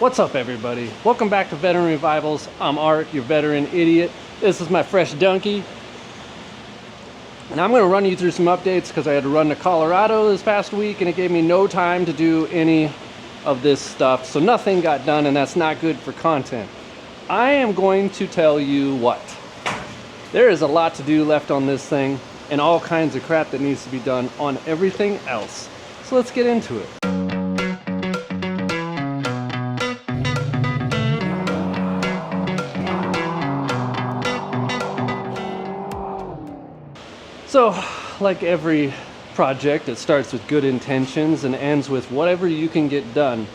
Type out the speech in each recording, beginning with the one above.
What's up, everybody? Welcome back to Veteran Revivals. I'm Art, your veteran idiot. This is my fresh donkey. And I'm going to run you through some updates because I had to run to Colorado this past week and it gave me no time to do any of this stuff. So nothing got done, and that's not good for content. I am going to tell you what. There is a lot to do left on this thing and all kinds of crap that needs to be done on everything else. So let's get into it. So, like every project, it starts with good intentions and ends with whatever you can get done.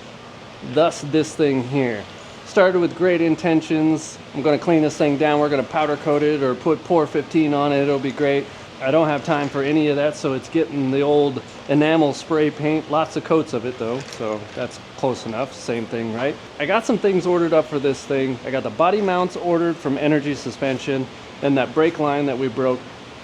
Thus, this thing here. Started with great intentions. I'm going to clean this thing down. We're going to powder coat it or put Pour 15 on it. It'll be great. I don't have time for any of that, so it's getting the old enamel spray paint. Lots of coats of it, though, so that's close enough. Same thing, right? I got some things ordered up for this thing. I got the body mounts ordered from Energy Suspension and that brake line that we broke.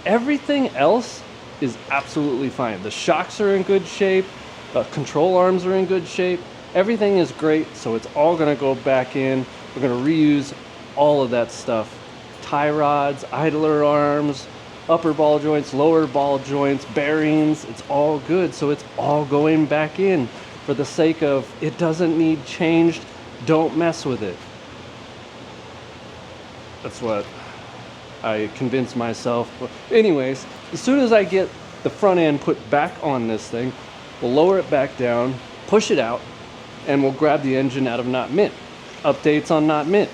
Everything else is absolutely fine. The shocks are in good shape. The control arms are in good shape. Everything is great, so it's all going to go back in. We're going to reuse all of that stuff. Tie rods, idler arms, upper ball joints, lower ball joints, bearings. It's all good, so it's all going back in for the sake of it doesn't need changed. Don't mess with it. That's what I convinced myself. But anyways, as soon as I get the front end put back on this thing, we'll lower it back down, push it out, and we'll grab the engine out of Not Mint. Updates on Not Mint.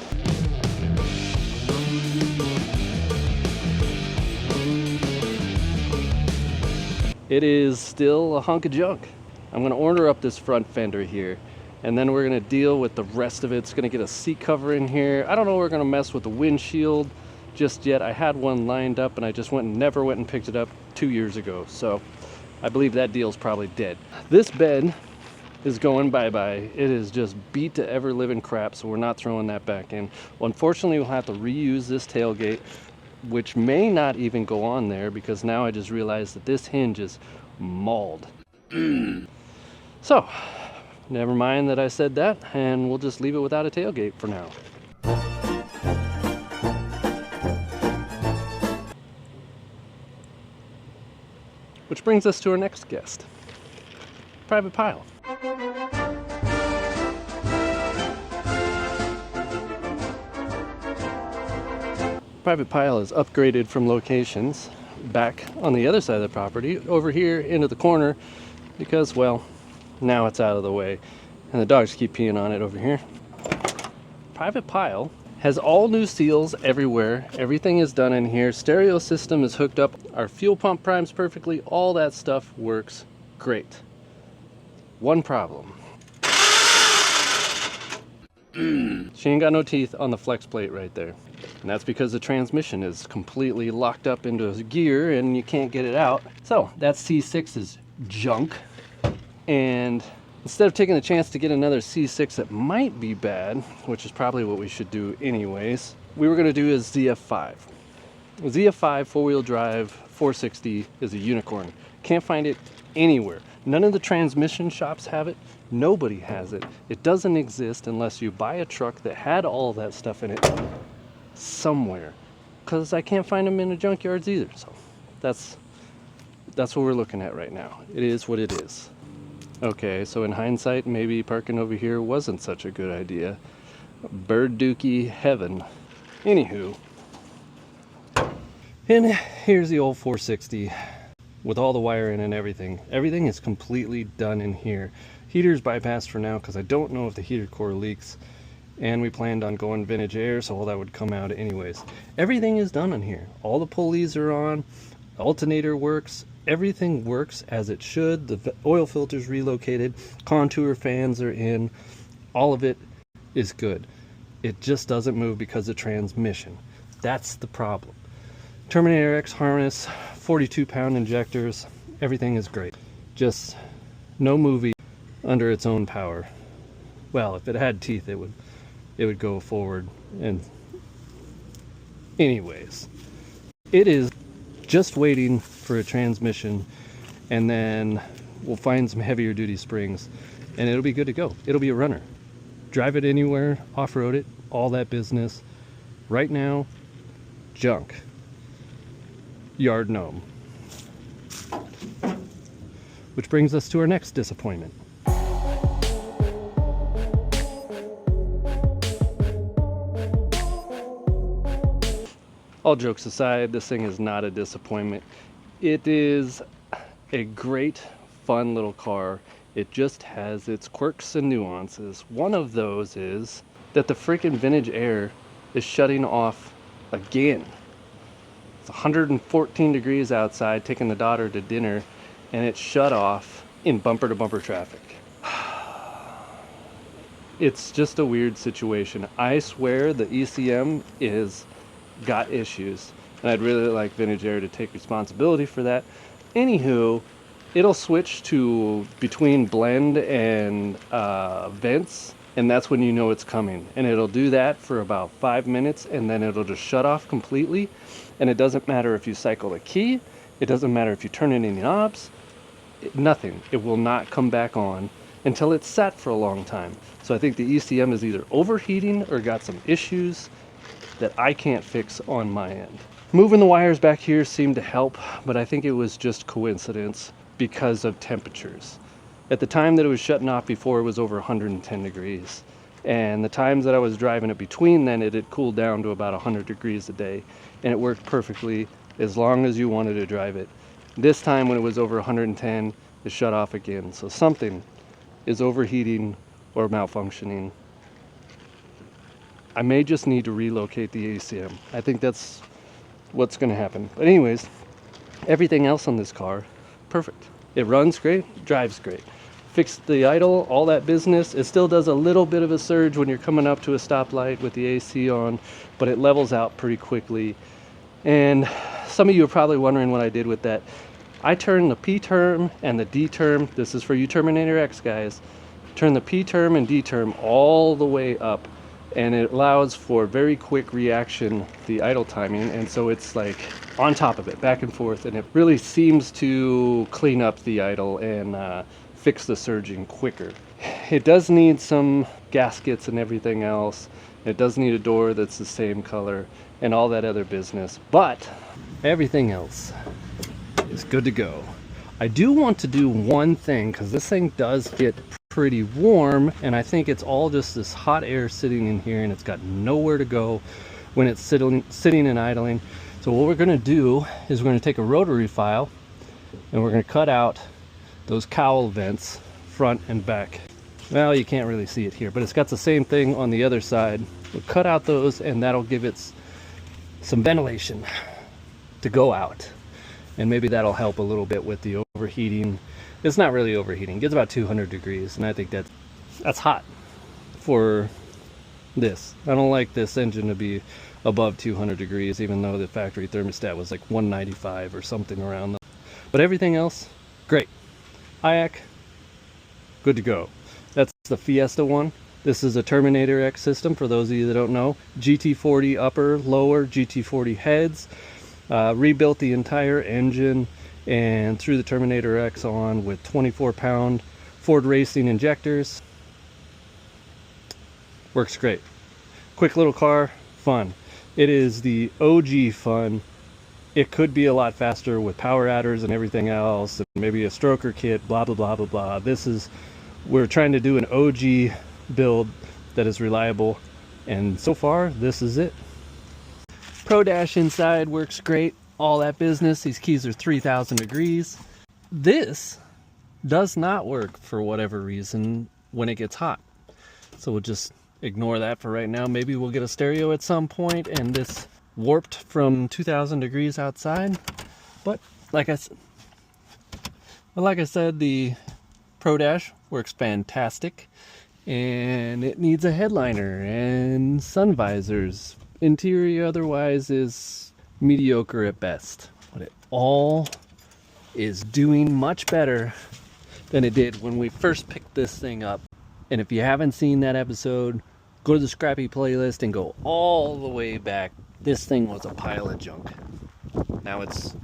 It is still a hunk of junk. I'm gonna order up this front fender here, and then we're gonna deal with the rest of it. It's gonna get a seat cover in here. I don't know, we're gonna mess with the windshield just yet. I had one lined up and I just never went and picked it up 2 years ago. So I believe that deal's probably dead. This bed is going bye-bye. It is just beat to ever living crap, so we're not throwing that back in. Well, unfortunately, we'll have to reuse this tailgate, which may not even go on there because now I just realized that this hinge is mauled. So, never mind that I said that, and we'll just leave it without a tailgate for now. Which brings us to our next guest, Private Pile. Private Pile is upgraded from locations back on the other side of the property over here into the corner because, well, now it's out of the way and the dogs keep peeing on it over here. Private Pile has all new seals everywhere. Everything is done in here. Stereo system is hooked up. Our fuel pump primes perfectly. All that stuff works great. One problem. She ain't got no teeth on the flex plate right there. And that's because the transmission is completely locked up into a gear and you can't get it out. So that C6 is junk. And instead of taking the chance to get another C6 that might be bad, which is probably what we should do anyways, we were gonna do a ZF5. A ZF5 four-wheel drive 460 is a unicorn. Can't find it anywhere. None of the transmission shops have it. Nobody has it. It doesn't exist unless you buy a truck that had all that stuff in it somewhere. Because I can't find them in the junkyards either. So that's what we're looking at right now. It is what it is. Okay, so in hindsight, maybe parking over here wasn't such a good idea. Bird dookie heaven. Anywho. And here's the old 460 with all the wiring and everything. Everything is completely done in here. Heater's bypassed for now because I don't know if the heater core leaks. And we planned on going vintage air, so all that would come out anyways. Everything is done in here. All the pulleys are on. Alternator works. Everything works as it should. The oil filter's relocated. Contour fans are in. All of it is good. It just doesn't move because of transmission. That's the problem. Terminator X harness, 42-pound injectors. Everything is great. Just no movie under its own power. Well, if it had teeth, it would go forward. And anyways, it is just waiting for a transmission, and then we'll find some heavier duty springs and it'll be good to go. It'll be a runner. drive it anywhere, off-road it, all that business. Right now, junk. Yard Gnome. Which brings us to our next disappointment. All jokes aside, this thing is not a disappointment. It is a great, fun little car. It just has its quirks and nuances. One of those is that the freaking vintage air is shutting off again. It's 114 degrees outside, taking the daughter to dinner, and it shut off in bumper-to-bumper traffic. It's just a weird situation. I swear the ECM is got issues, and I'd really like Vintage Air to take responsibility for that. Anywho, it'll switch to between blend and vents, and that's when you know it's coming. And it'll do that for about 5 minutes, and then it'll just shut off completely. And it doesn't matter if you cycle the key, it doesn't matter if you turn any knobs, nothing. It will not come back on until it's sat for a long time. So I think the ECM is either overheating or got some issues that I can't fix on my end. Moving the wires back here seemed to help, but I think it was just coincidence because of temperatures. At the time that it was shutting off before, it was over 110 degrees. And the times that I was driving it between then, it had cooled down to about 100 degrees a day. And it worked perfectly as long as you wanted to drive it. This time when it was over 110, it shut off again. So something is overheating or malfunctioning. I may just need to relocate the ACM. I think that's what's going to happen. But anyways, everything else on this car, perfect. It runs great, drives great. Fixed the idle, all that business. It still does a little bit of a surge when you're coming up to a stoplight with the AC on, but it levels out pretty quickly. And some of you are probably wondering what I did with that. I turned the P term and the D term, this is for you Terminator X guys, turn the P term and D term all the way up. And it allows for very quick reaction, the idle timing, and so it's like on top of it, back and forth, and it really seems to clean up the idle and fix the surging quicker. It does need some gaskets and everything else. It does need a door that's the same color and all that other business, but everything else is good to go. I do want to do one thing, because this thing does get pretty warm, and I think it's all just this hot air sitting in here, and it's got nowhere to go when it's sitting and idling. So what we're going to do is we're going to take a rotary file and we're going to cut out those cowl vents front and back. Well, you can't really see it here, but it's got the same thing on the other side. We'll cut out those, and that'll give it some ventilation to go out, and maybe that'll help a little bit with the overheating. It's not really overheating. It gets about 200 degrees, and I think that's hot for this. I don't like this engine to be above 200 degrees, even though the factory thermostat was like 195 or something around them. But everything else, great. IAC, good to go. That's the Fiesta one. This is a Terminator X system, for those of you that don't know. GT40 upper, lower, GT40 heads. Rebuilt the entire engine and threw the Terminator X on with 24-pound Ford Racing injectors. Works great. Quick little car, fun. It is the OG fun. It could be a lot faster with power adders and everything else, and maybe a stroker kit, blah, blah, blah, blah, blah. We're trying to do an OG build that is reliable, and so far, this is it. Pro Dash inside works great. All that business. These keys are 3,000 degrees. This does not work for whatever reason when it gets hot. So we'll just ignore that for right now. Maybe we'll get a stereo at some point, and this warped from 2,000 degrees outside. But like I said, the Pro Dash works fantastic, and it needs a headliner and sun visors. Interior otherwise is mediocre at best, but it all is doing much better than it did when we first picked this thing up. And if you haven't seen that episode, go to the Scrappy playlist and go all the way back. This thing was a pile of junk. Now it's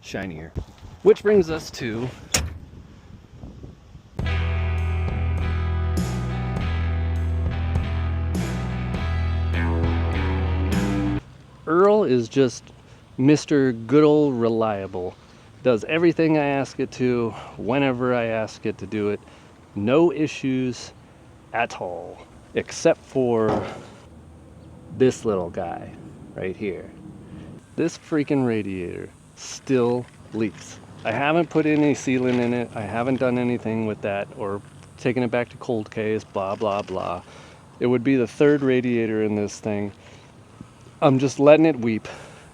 shinier. Which brings us to Earl is just Mr. Good Old Reliable. Does everything I ask it to, whenever I ask it to do it. No issues at all, except for this little guy right here. This freaking radiator still leaks. I haven't put any sealant in it. I haven't done anything with that or taken it back to cold case, blah, blah, blah. It would be the third radiator in this thing. I'm just letting it weep.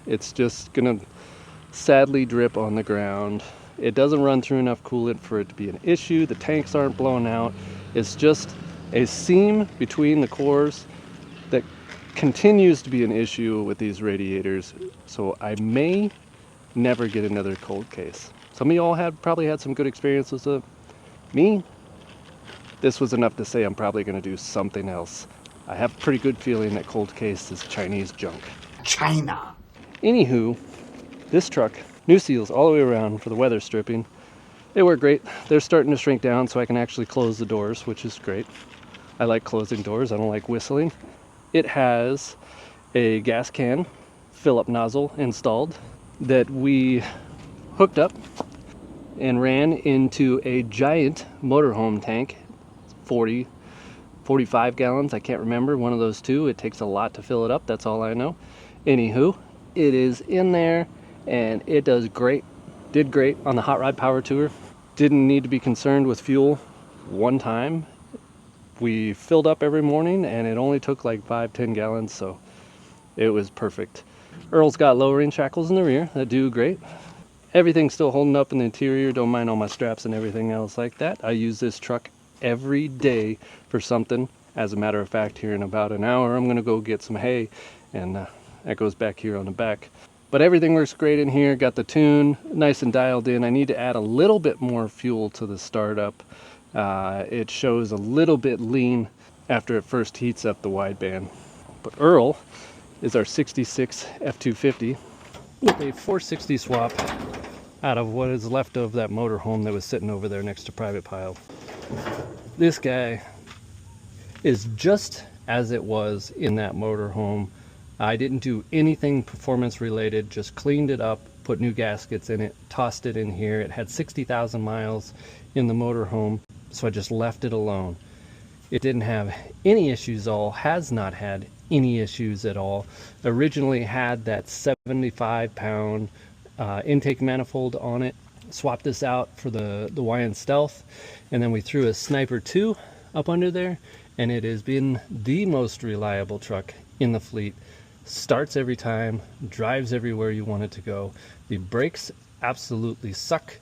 It's just gonna sadly drip on the ground. It doesn't run through enough coolant for it to be an issue. The tanks aren't blown out. It's just a seam between the cores that continues to be an issue with these radiators. So I may never get another cold case. Some of y'all probably had some good experiences with it. Me, this was enough to say I'm probably going to do something else. I have a pretty good feeling that cold case is Chinese junk. China. Anywho, this truck, new seals all the way around for the weather stripping. They work great. They're starting to shrink down so I can actually close the doors, which is great. I like closing doors. I don't like whistling. It has a gas can fill-up nozzle installed that we hooked up and ran into a giant motorhome tank, 40, 45 gallons, I can't remember, one of those two. It takes a lot to fill it up, that's all I know. Anywho, it is in there and it does great. Did great on the Hot Rod Power Tour. Didn't need to be concerned with fuel one time. We filled up every morning and it only took like 5-10 gallons, so it was perfect. Earl's got lowering shackles in the rear that do great. Everything's still holding up in the interior. Don't mind all my straps and everything else like that. I use this truck every day for something. As a matter of fact, here in about an hour, I'm gonna go get some hay, and that goes back here on the back. But everything works great in here. Got the tune nice and dialed in. I need to add a little bit more fuel to the startup. It shows a little bit lean after it first heats up the wideband. But Earl is our 66 F250 with a 460 swap out of what is left of that motorhome that was sitting over there next to Private Pile. This guy is just as it was in that motorhome. I didn't do anything performance related, just cleaned it up, put new gaskets in it, tossed it in here. It had 60,000 miles in the motorhome, so I just left it alone. It didn't have any issues at all, has not had any issues at all. Originally had that 75-pound intake manifold on it. Swapped this out for the YN Stealth, and then we threw a Sniper 2 up under there, and it has been the most reliable truck in the fleet. Starts every time, drives everywhere you want it to go. The brakes absolutely suck.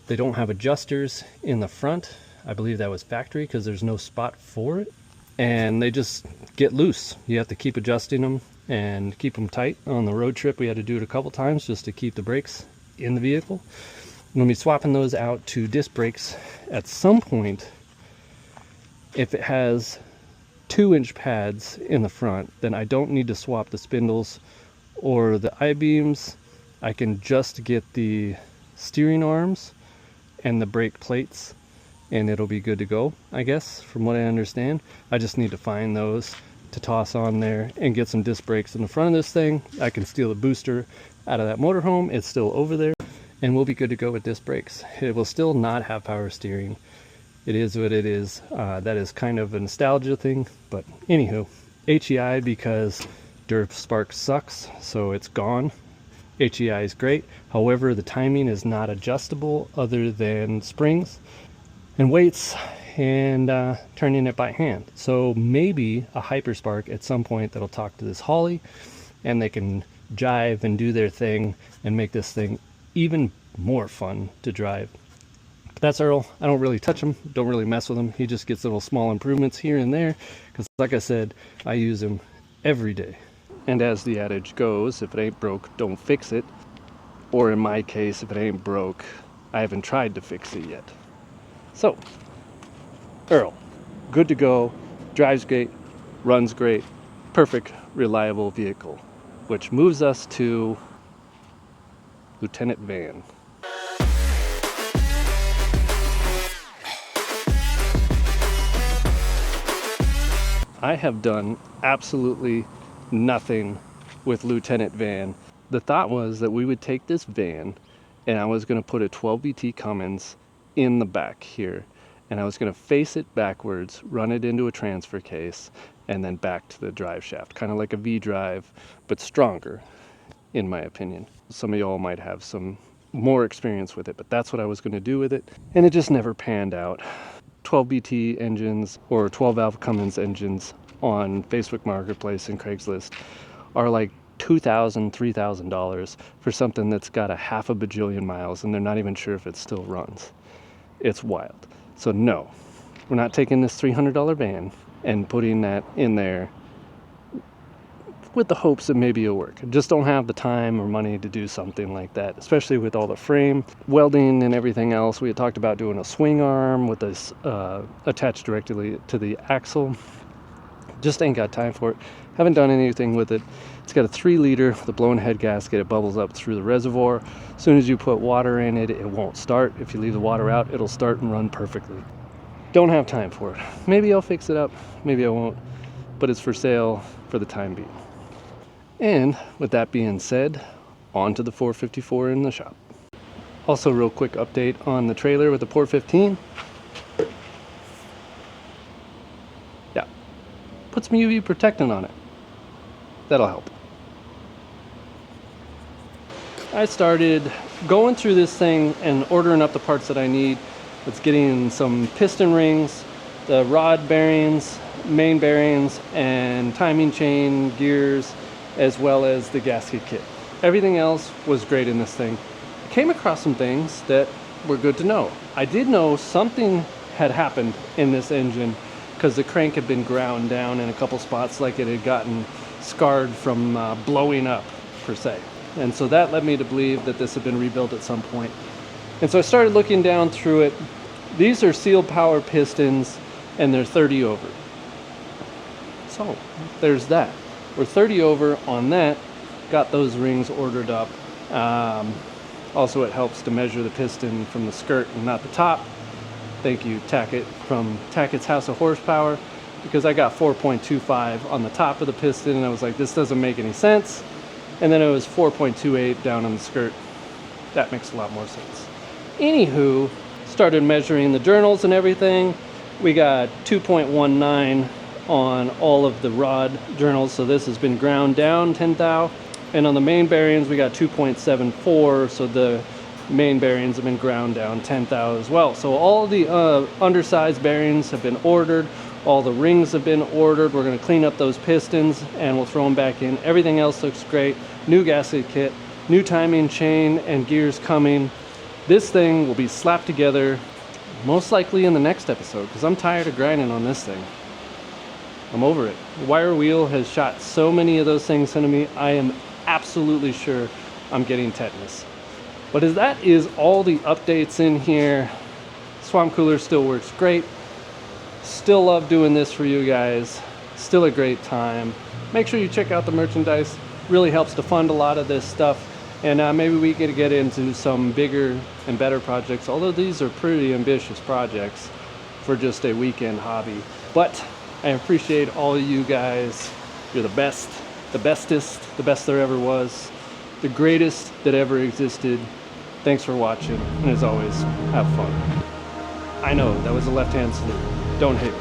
They don't have adjusters in the front. I believe that was factory because there's no spot for it. And they just get loose. You have to keep adjusting them and keep them tight. On the road trip, we had to do it a couple times just to keep the brakes in the vehicle. I'm going to be swapping those out to disc brakes at some point. If it has 2-inch pads in the front, then I don't need to swap the spindles or the I-beams. I can just get the steering arms and the brake plates, and it'll be good to go, I guess, from what I understand. I just need to find those to toss on there and get some disc brakes in the front of this thing. I can steal the booster out of that motorhome. It's still over there, and we'll be good to go with disc brakes. It will still not have power steering. It is what it is. That is kind of a nostalgia thing, but anywho, HEI because Derp Spark sucks, so it's gone. HEI is great. However, the timing is not adjustable other than springs and weights and turning it by hand. So maybe a Hyperspark at some point that'll talk to this Holly, and they can jive and do their thing and make this thing even more fun to drive. That's Earl. I don't really touch him, don't really mess with him. He just gets little small improvements here and there because, like I said, I use him every day. And as the adage goes, if it ain't broke, don't fix it. Or in my case, if it ain't broke, I haven't tried to fix it yet. So, Earl, good to go, drives great, runs great, perfect, reliable vehicle. Which moves us to Lieutenant Van. I have done absolutely nothing with Lieutenant Van. The thought was that we would take this van and I was going to put a 12BT Cummins in the back here, and I was going to face it backwards, run it into a transfer case, and then back to the drive shaft, kind of like a V-drive, but stronger, in my opinion. Some of y'all might have some more experience with it, but that's what I was going to do with it, and it just never panned out. 12BT engines or 12 valve Cummins engines on Facebook Marketplace and Craigslist are like $2,000, $3,000 for something that's got a half a bajillion miles and they're not even sure if it still runs. It's wild. So no, we're not taking this $300 van and putting that in there with the hopes that maybe it'll work. I just don't have the time or money to do something like that, especially with all the frame welding and everything else. We had talked about doing a swing arm with this attached directly to the axle. Just ain't got time for it. Haven't done anything with it. It's got a 3-liter with a blown head gasket. It bubbles up through the reservoir. As soon as you put water in it, it won't start. If you leave the water out, it'll start and run perfectly. Don't have time for it. Maybe I'll fix it up, maybe I won't, but it's for sale for the time being. And with that being said, on to the 454 in the shop. Also, real quick update on the trailer with the Port 15. Yeah, put some UV protectant on it. That'll help. I started going through this thing and ordering up the parts that I need. It's getting some piston rings, the rod bearings, main bearings, and timing chain, gears, as well as the gasket kit. Everything else was great in this thing. I came across some things that were good to know. I did know something had happened in this engine because the crank had been ground down in a couple spots, like it had gotten scarred from blowing up, per se. And so that led me to believe that this had been rebuilt at some point. And so I started looking down through it. These are sealed power pistons and they're 30 over. So there's that. We're 30 over on that. Got those rings ordered up. Also, it helps to measure the piston from the skirt and not the top. Thank you, Tackett, from Tackett's House of Horsepower, because I got 4.25 on the top of the piston and I was like, this doesn't make any sense. And then it was 4.28 down on the skirt. That makes a lot more sense. Anywho, started measuring the journals and everything. We got 2.19 on all of the rod journals, so this has been ground down 10 thou. And on the main bearings, we got 2.74, so the main bearings have been ground down 10 thou as well. So all the undersized bearings have been ordered. All the rings have been ordered. We're going to clean up those pistons and we'll throw them back in. Everything else looks great. New gasket kit, new timing chain and gears coming. This thing will be slapped together most likely in the next episode because I'm tired of grinding on this thing. I'm over it. The wire wheel has shot so many of those things into me. I am absolutely sure I'm getting tetanus. But as that is all the updates in here, Swamp Cooler still works great. Still love doing this for you guys. Still a great time. Make sure you check out the merchandise. Really helps to fund a lot of this stuff. And maybe we can get into some bigger and better projects. Although these are pretty ambitious projects for just a weekend hobby. But I appreciate all of you guys. You're the best, the bestest, the best there ever was. The greatest that ever existed. Thanks for watching. And as always, have fun. I know, that was a left-hand salute. Don't hate me.